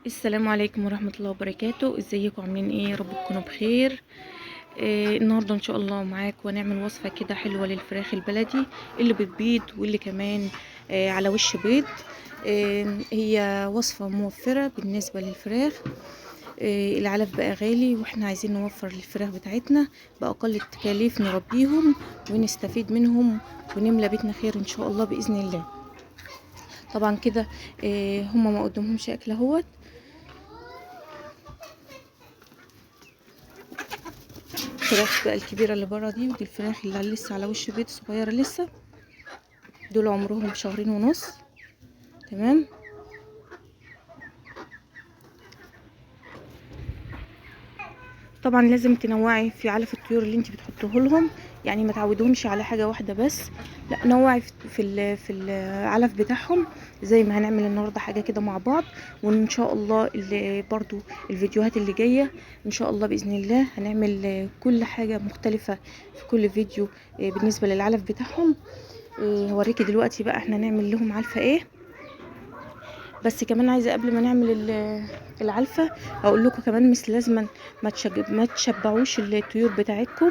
السلام عليكم ورحمة الله وبركاته. ازيكم عاملين ايه؟ يا رب تكونوا بخير. النهاردة ان شاء الله معاكم ونعمل وصفة كده حلوة للفراخ البلدي اللي بتبيض واللي كمان على وش بيض. هي وصفة موفرة بالنسبة للفراخ. العلف بقى غالي واحنا عايزين نوفر للفراخ بتاعتنا بأقل التكاليف، نربيهم ونستفيد منهم ونملى بيتنا خير ان شاء الله بإذن الله. طبعا كده هما ما قدامهمش اكل اهوت. الفراخ بقى الكبيرة اللي برا دي، ودي الفراخ اللي لسه على وش بيض صغيرة لسه، دول عمرهم شهرين ونص. تمام. طبعا لازم تنوعي في علف الطيور اللي انت بتحطيه لهم، يعني ما تعودهمش على حاجة واحدة بس، لا نوعي في العلف بتاعهم زي ما هنعمل النهارده حاجة كده مع بعض. وان شاء الله اللي برضو الفيديوهات اللي جاية ان شاء الله بإذن الله هنعمل كل حاجة مختلفة في كل فيديو بالنسبة للعلف بتاعهم. هوريكي دلوقتي بقى احنا نعمل لهم علفة ايه. بس كمان عايزه قبل ما نعمل العلفه اقول لكم كمان مش لازما ما تشبعوش الطيور بتاعتكم،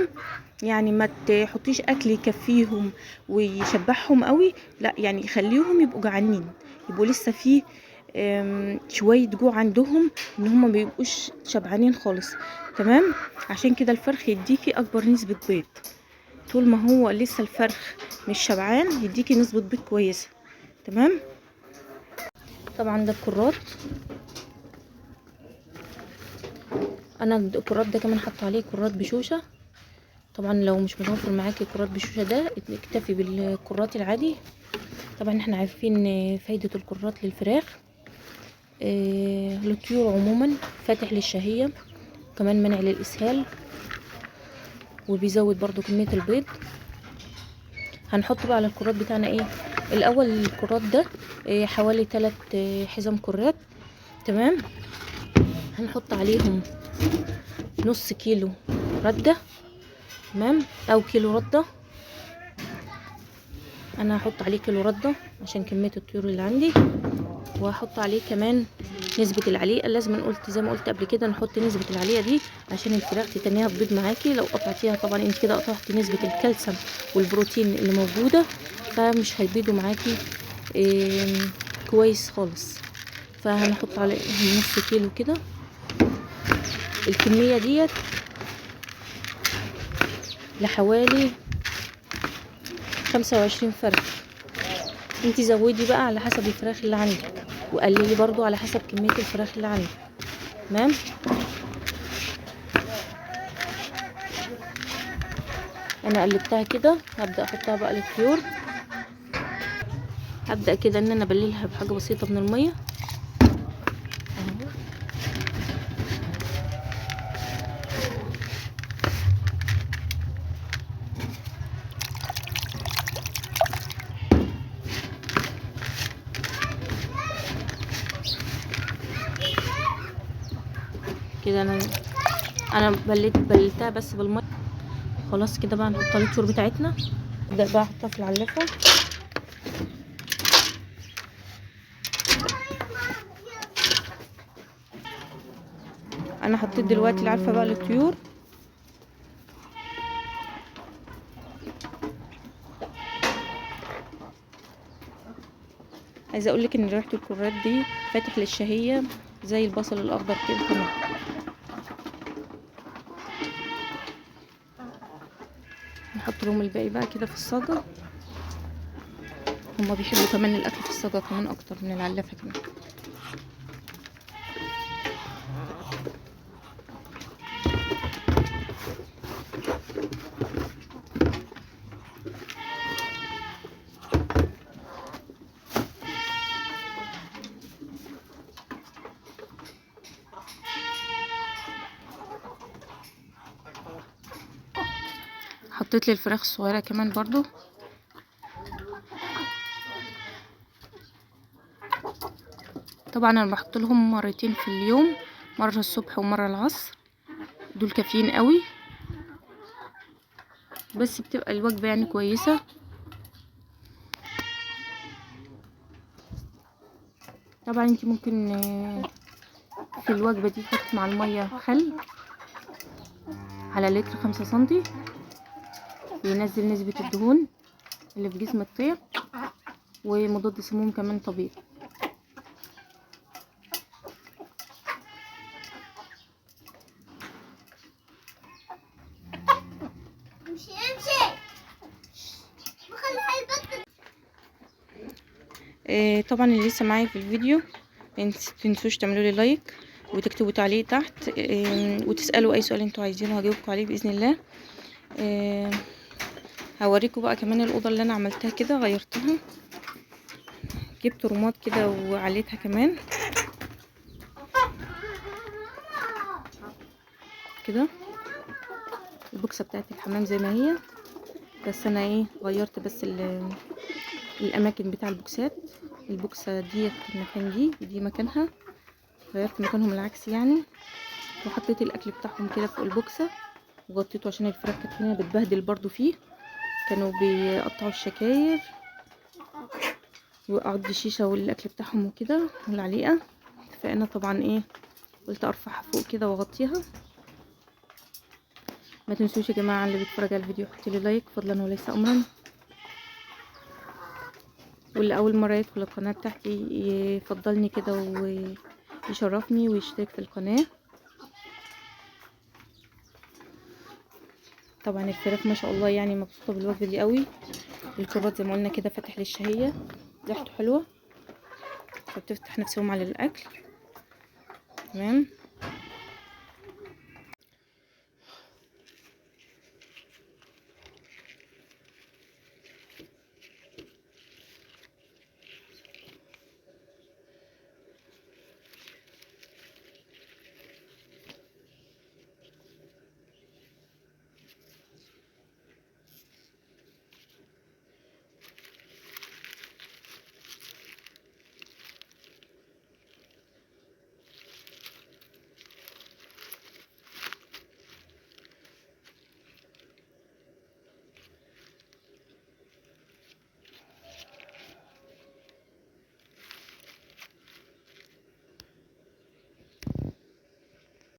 يعني ما تحطيش اكل يكفيهم ويشبعهم قوي، لا يعني خليهم يبقوا جعانين، يبقوا لسه في شويه جوع عندهم، ان هم ما بيبقوش شبعانين خالص. تمام. عشان كده الفرخ يديكي اكبر نسبه بيض. طول ما هو لسه الفرخ مش شبعان يديكي نسبه بيض كويسه. تمام. طبعا ده الكرات، انا الكرات ده كمان حط عليه كرات بشوشه. طبعا لو مش متوفر معاكي كرات بشوشه ده اكتفي بالكرات العادي. طبعا احنا عارفين فايده الكرات للفراخ، للطيور عموما، فاتح للشهيه، كمان منع للاسهال، وبيزود برضو كميه البيض. هنحط بقى على الكرات بتاعنا ايه الاول. الكرات ده حوالي 3 حزم كرات. تمام. هنحط عليهم نص كيلو رده، تمام، او كيلو رده. انا هحط عليه كيلو رده عشان كميه الطيور اللي عندي، وهحط عليه كمان نسبه العليقه. لازم قلت زي ما قلت قبل كده نحط نسبه العليقه دي عشان الفراخ تتنيها تبيض معاكي. لو قطعتيها طبعا انت كده قطعتي نسبه الكالسيوم والبروتين اللي موجوده، فمش هيبيضوا معاكي كويس خالص. فهنحط عليهم نص كيلو كده. الكميه ديت لحوالي 25 فرخ. انتي زودي بقى على حسب الفراخ اللي عندك، وقللي برضو على حسب كمية الفراخ اللي عندك. تمام. انا قلبتها كده، هبدأ احطها بقى للطيور. هبدأ كده ان انا ابللها بحاجة بسيطة من المية اهو. كده انا بللتها بس بالمية. خلاص كده بقى نحطها للطيور بتاعتنا. ابدأ بقى احطها في العلافة. انا حطيت دلوقتي العلفة بقى للطيور. عايزه اقولك ان ريحه الكرات دي فاتح للشهيه زي البصل الاخضر كده كمان. نحط لهم الباقي بقى كده في الصاجه. هما بيحبوا كمان الاكل في الصاجه كمان اكتر من العلافه كمان. حطيت لي الفراخ الصغيره كمان برضو. طبعا انا بحط لهم مرتين في اليوم، مره الصبح ومره العصر، دول كافيين قوي، بس بتبقى الوجبه يعني كويسه. طبعا انت ممكن في الوجبة دي حط مع المية خل على لتر 5 سنتي، ينزل نسبة الدهون اللي في جسم الطير، ومضاد سموم كمان طبيعي. طبعا اللي لسه معايا في الفيديو متنسوش تعملوا لي لايك وتكتبوا تعليق تحت، وتسألوا اي سؤال انتوا عايزينه هجاوبكم عليه باذن الله. هوريكم بقى كمان الاوضه اللي انا عملتها كده، غيرتها، جبت رماد كده وعليتها كمان كده. البوكسه بتاعت الحمام زي ما هي، بس انا غيرت بس الاماكن بتاع البوكسات. البوكسه ديت المكان دي مكانها، غيرت مكانهم العكس يعني، وحطيت الاكل بتاعهم كده فوق البوكسه وغطيته عشان الفراخ كانت هنا بتبهدل برضو فيه، كانوا بيقطعوا الشكاير ويوقعوا الشيشه والاكل بتاعهم وكده والعليقه. فانا طبعا قلت ارفعها فوق كده واغطيها. ما تنسوش يا جماعه اللي بيتفرج على الفيديو يحط لي لايك فضلا وليس امرا، واللي اول مره يدخل القناه بتاعتي يفضلني كده ويشرفني ويشترك في القناه. طبعا الفراخ ما شاء الله يعني مبسوطه بالوجبه دي قوي. الكرات زي ما قلنا كده فاتح للشهيه، ريحته حلوه فبتفتح نفسهم على الاكل. تمام.